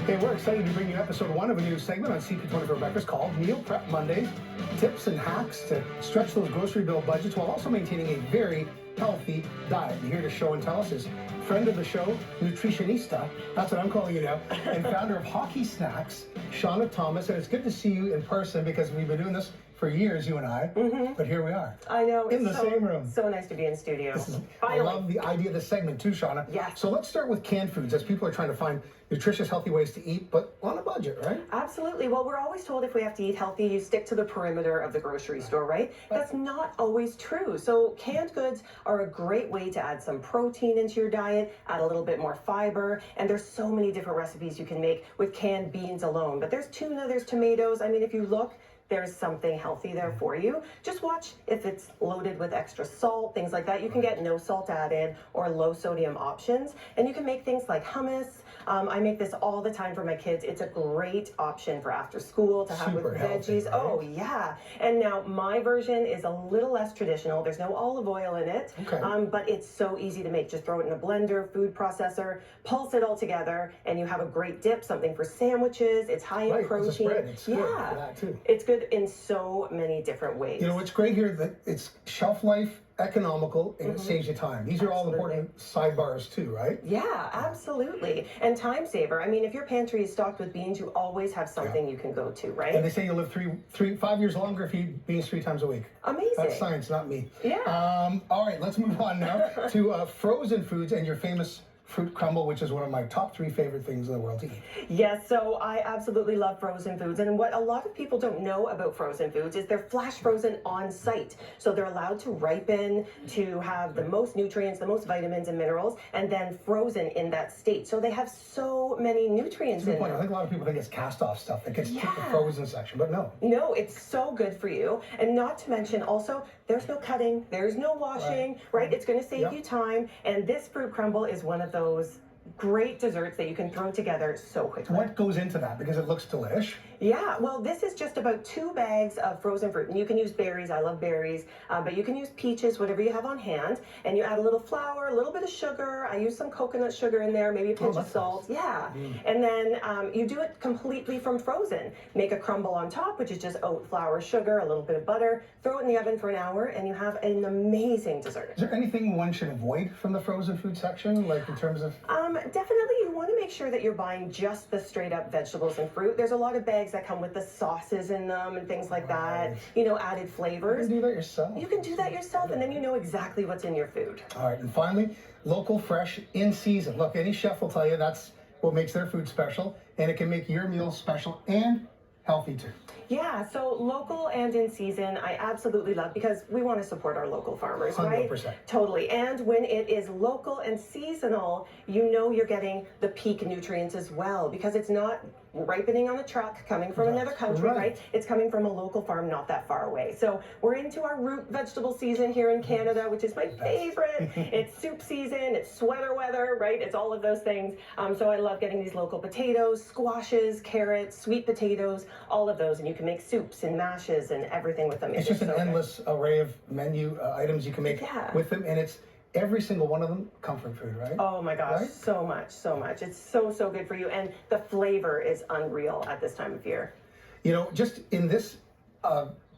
Hey, we're excited to bring you episode 1 of a new segment on CP24 Breakfast called Meal Prep Mondays. Tips and hacks to stretch those grocery bill budgets while also maintaining a very healthy diet. And here to show and tell us is friend of the show, nutritionista, that's what I'm calling you now, and founder of Hockey Snacks, Shauna Thomas. And it's good to see you in person because we've been doing this for years, you and I, but here we are. I know. In the same room. So nice to be in studio. I love the idea of this segment too, Shauna. Yeah. So let's start with canned foods as people are trying to find nutritious, healthy ways to eat, but on a budget, right? Absolutely. Well, we're always told if we have to eat healthy, you stick to the perimeter of the grocery store, right? That's not always true. So canned goods are a great way to add some protein into your diet, add a little bit more fiber, and there's so many different recipes you can make with canned beans alone. But there's tuna, there's tomatoes. I mean, if you look, there's something healthy there for you. Just watch if it's loaded with extra salt, things like that. You can get no salt added or low sodium options. And you can make things like hummus. I make this all the time for my kids. It's a great option for after school to have with veggies. Right? Oh, yeah. And now my version is a little less traditional. There's no olive oil in it, but it's so easy to make. Just throw it in a blender, food processor, pulse it all together, and you have a great dip, something for sandwiches. It's high in protein. It's a spread. It's good for that too. It's good in so many different ways. You know, what's great here that it's shelf life, economical, and it saves you time. These are all important sidebars too, right? Yeah, absolutely. And time saver. I mean, if your pantry is stocked with beans, you always have something you can go to, right? And they say you'll live 5 years longer if you eat beans 3 times a week. Amazing. That's science, not me. Yeah. All right, let's move on now to frozen foods and your famous fruit crumble, which is one of my top 3 favorite things in the world to eat. Yes, so I absolutely love frozen foods. And what a lot of people don't know about frozen foods is they're flash frozen on site. So they're allowed to ripen, to have the most nutrients, the most vitamins and minerals, and then frozen in that state. So they have so many nutrients in them. I think a lot of people think it's cast off stuff that gets put in the frozen section, but no. No, it's so good for you. And not to mention also, there's no cutting, there's no washing, right? It's going to save you time. And this fruit crumble is one of those great desserts that you can throw together so quickly. What goes into that? Because it looks delish. Yeah, well, this is just about 2 bags of frozen fruit. And you can use berries. I love berries. But you can use peaches, whatever you have on hand. And you add a little flour, a little bit of sugar. I use some coconut sugar in there, maybe a pinch of salt. Nice. Yeah. And then you do it completely from frozen. Make a crumble on top, which is just oat, flour, sugar, a little bit of butter. Throw it in the oven for an hour, and you have an amazing dessert. Is there anything one should avoid from the frozen food section, like in terms of... Definitely, you want to make sure that you're buying just the straight up vegetables and fruit. There's a lot of bags that come with the sauces in them and things like that, you know, added flavors. You can do that yourself. You can do that yourself, and then you know exactly what's in your food. All right, and finally, local, fresh, in season. Look, any chef will tell you that's what makes their food special, and it can make your meal special and healthy too. Yeah, so local and in season, I absolutely love because we want to support our local farmers, right? 100%. Totally. And when it is local and seasonal, you know you're getting the peak nutrients as well because it's not ripening on a truck coming from another country, right? It's coming from a local farm not that far away. So we're into our root vegetable season here in Canada, which is my favorite. It's soup season, it's sweater weather, right? It's all of those things. So I love getting these local potatoes, squashes, carrots, sweet potatoes, all of those. And you can make soups and mashes and everything with them. It's just an endless array of menu items you can make with them, and it's every single one of them comfort food, right? Oh my gosh, so much, so much. It's so, so good for you. And the flavor is unreal at this time of year. You know, just in this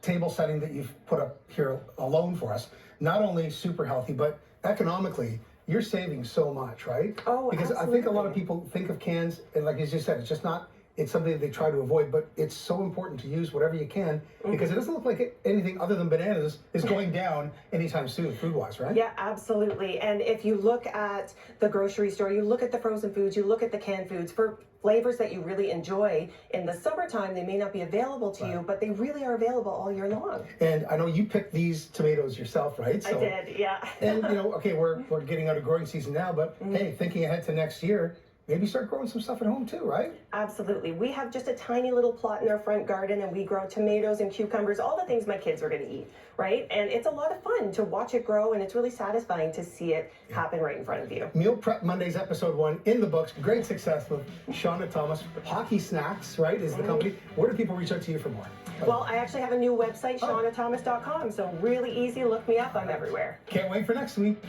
table setting that you've put up here alone for us, not only super healthy, but economically, you're saving so much, right? Oh, because absolutely. I think a lot of people think of cans, and like as you said, it's just not, it's something that they try to avoid, but it's so important to use whatever you can because it doesn't look like anything other than bananas is going down anytime soon, food-wise, right? Yeah, absolutely. And if you look at the grocery store, you look at the frozen foods, you look at the canned foods, for flavors that you really enjoy in the summertime, they may not be available to you, but they really are available all year long. And I know you picked these tomatoes yourself, right? So, I did, yeah. And you know, okay, we're getting out of growing season now, but hey, thinking ahead to next year, maybe start growing some stuff at home too, right? Absolutely. We have just a tiny little plot in our front garden and we grow tomatoes and cucumbers, all the things my kids are going to eat, right? And it's a lot of fun to watch it grow and it's really satisfying to see it happen right in front of you. Meal Prep Mondays, episode 1 in the books. Great success with Shauna Thomas. Hockey Snacks, right, is the company. Where do people reach out to you for more? Well, I actually have a new website, shaunathomas.com, so really easy. Look me up. I'm everywhere. Can't wait for next week.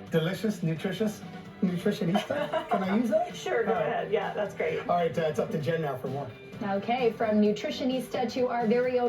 Delicious, nutritious, Nutritionista? Can I use that? Sure, go All right. ahead. Yeah, that's great. All right, it's up to Jen now for more. Okay, from nutritionista to our very own